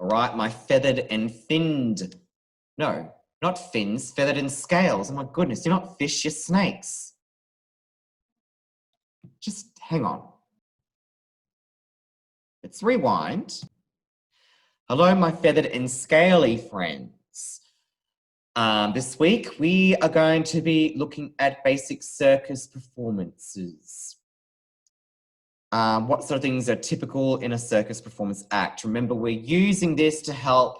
All right, my feathered and finned. No, not fins, feathered and scales. Oh my goodness, you're not fish, you're snakes. Just hang on. Let's rewind. Hello, my feathered and scaly friends. This week, we are going to be looking at basic circus performances. What sort of things are typical in a circus performance act? Remember, we're using this to help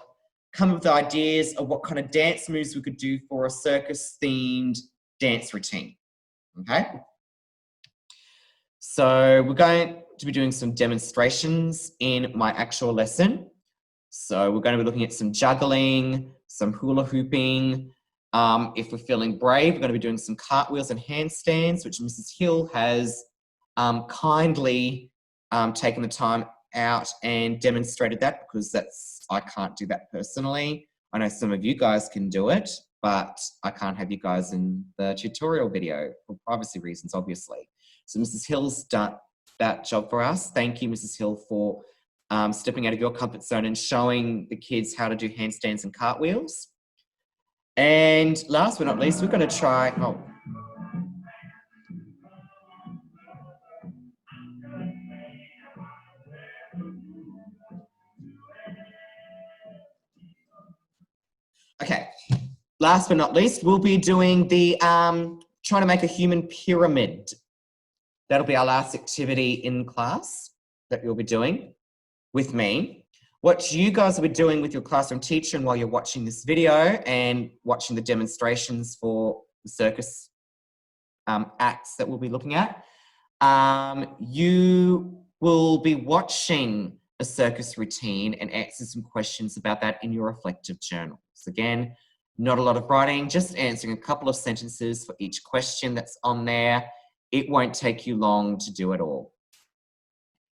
come up with ideas of what kind of dance moves we could do for a circus-themed dance routine, okay? So we're going to be doing some demonstrations in my actual lesson. So we're going to be looking at some juggling, some hula hooping. If we're feeling brave, we're going to be doing some cartwheels and handstands, which Mrs. Hill has kindly taken the time out and demonstrated that, because I can't do that personally. I know some of you guys can do it, but I can't have you guys in the tutorial video for privacy reasons, obviously. So Mrs. Hill's done that job for us. Thank you, Mrs. Hill, for stepping out of your comfort zone and showing the kids how to do handstands and cartwheels. And last but not least, we're going to try, okay, last but not least, we'll be doing the trying to make a human pyramid. That'll be our last activity in class that you'll be doing with me. What you guys will be doing with your classroom teacher and while you're watching this video and watching the demonstrations for the circus acts that we'll be looking at, you will be watching a circus routine and answer some questions about that in your reflective journals. Again, not a lot of writing, just answering a couple of sentences for each question that's on there. It won't take you long to do it all.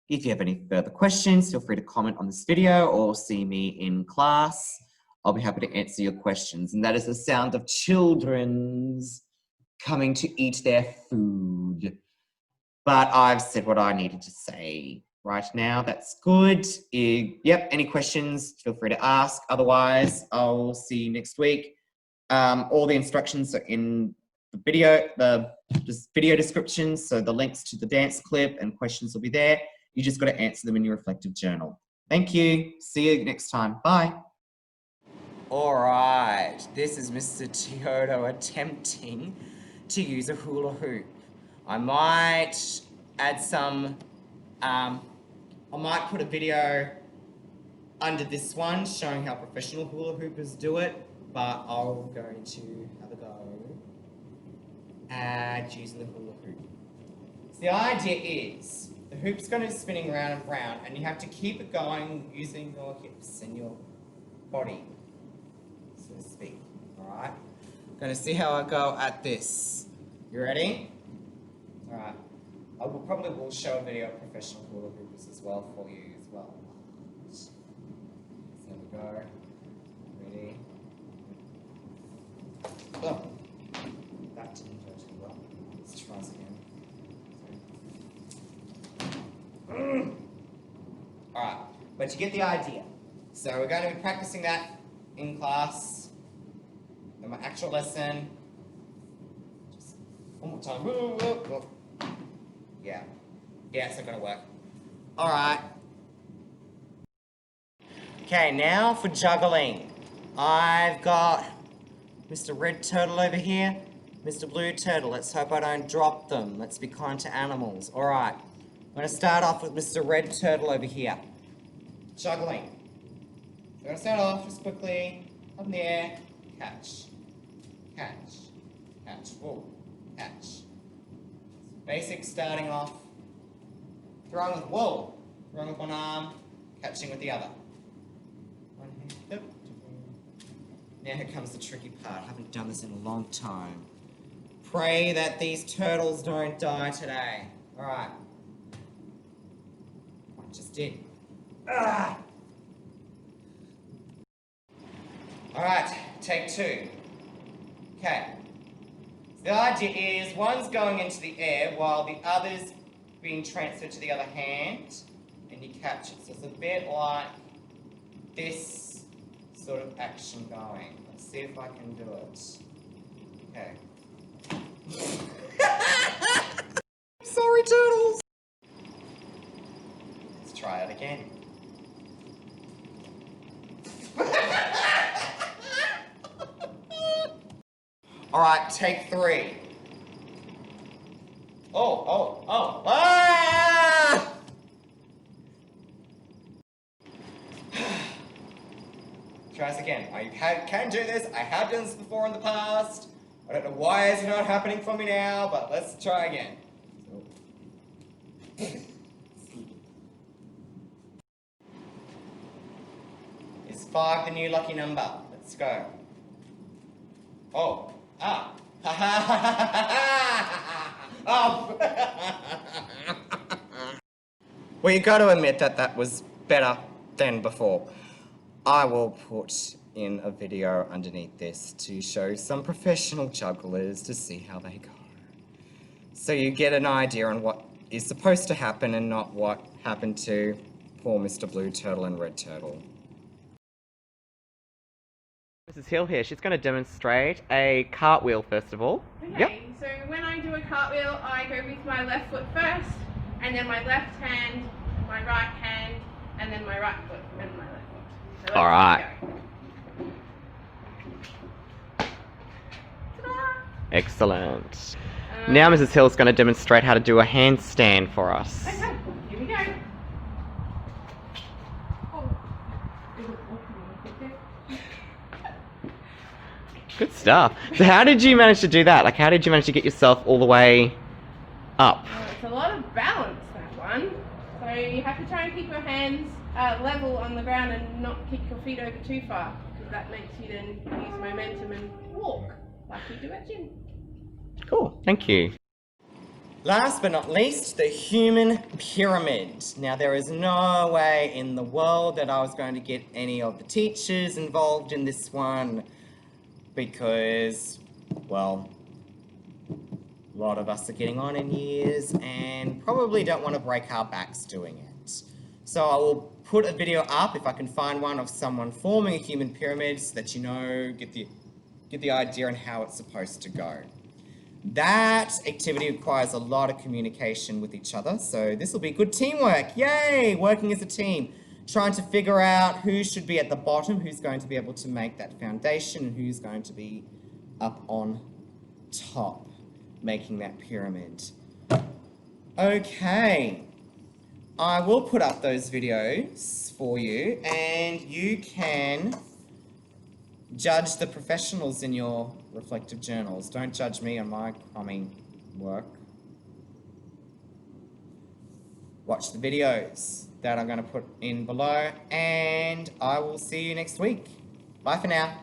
If you have any further questions, feel free to comment on this video or see me in class. I'll be happy to answer your questions. And that is the sound of children's coming to eat their food. But I've said what I needed to say right now. That's good. Yep, any questions, feel free to ask. Otherwise, I'll see you next week. All the instructions are in the video description, so the links to the dance clip and questions will be there. You just got to answer them in your reflective journal. Thank you. See you next time. Bye. All right, this is Mr. Teodo attempting to use a hula hoop. I might add some, I might put a video under this one showing how professional hula hoopers do it, but I'm going to have a go at using the hula hoop. So the idea is, the hoop's going to be spinning round and round, and you have to keep it going using your hips and your body, so to speak. All right? I'm going to see how I go at this. You ready? All right. I probably will show a video of professional hula hoopers as well for you as well. So there we go. Ready? Oh, that didn't go too well. Let's try this again. All right, but you get the idea. So we're going to be practicing that in class, in my actual lesson. Just one more time. Yeah, it's not going to work. All right. Okay, now for juggling. I've got Mr. Red Turtle over here, Mr. Blue Turtle. Let's hope I don't drop them. Let's be kind to animals. All right. I'm going to start off with Mr. Red Turtle over here. Juggling. So I'm going to start off just quickly, up in the air, catch, catch, catch, whoa, catch. Basic starting off, throwing with one arm, catching with the other. One hand, yep. Now here comes the tricky part. I haven't done this in a long time. Pray that these turtles don't die today. All right. Just did. Ah! All right, take two. Okay. So the idea is one's going into the air while the other's being transferred to the other hand, and you catch it. So it's a bit like this sort of action going. Let's see if I can do it. Okay. Sorry, turtles. Let's try it again. All right, take 3. Oh. Ah! Try this again. I can do this. I have done this before in the past. I don't know why it's not happening for me now, but let's try again. Is 5 the new lucky number? Let's go. Oh. Ah. Ha ha ha ha ha ha. Well, you got to admit that that was better than before. I will put in a video underneath this to show some professional jugglers to see how they go. So you get an idea on what is supposed to happen and not what happened to poor Mr. Blue Turtle and Red Turtle. Mrs. Hill here, she's going to demonstrate a cartwheel first of all. Okay, yep. So when I do a cartwheel, I go with my left foot first, and then my left hand, my right hand, and then my right foot, and my left foot. So all right. Excellent. Now Mrs. Hill's going to demonstrate how to do a handstand for us. Okay, here we go. Good stuff. So how did you manage to do that? Like, how did you manage to get yourself all the way up? It's a lot of balance, that one. So you have to try and keep your hands level on the ground and not kick your feet over too far, because that makes you then use momentum and walk like you do at gym. Cool, thank you. Last but not least, the human pyramid. Now, there is no way in the world that I was going to get any of the teachers involved in this one because, well, a lot of us are getting on in years and probably don't want to break our backs doing it. So I will put a video up if I can find one of someone forming a human pyramid so that you know, get the idea on how it's supposed to go. That activity requires a lot of communication with each other, so this will be good teamwork. Yay! Working as a team. Trying to figure out who should be at the bottom, who's going to be able to make that foundation, and who's going to be up on top, making that pyramid. Okay. I will put up those videos for you, and you can judge the professionals in your reflective journals. Don't judge me on my crummy work. Watch the videos that I'm going to put in below, and I will see you next week. Bye for now.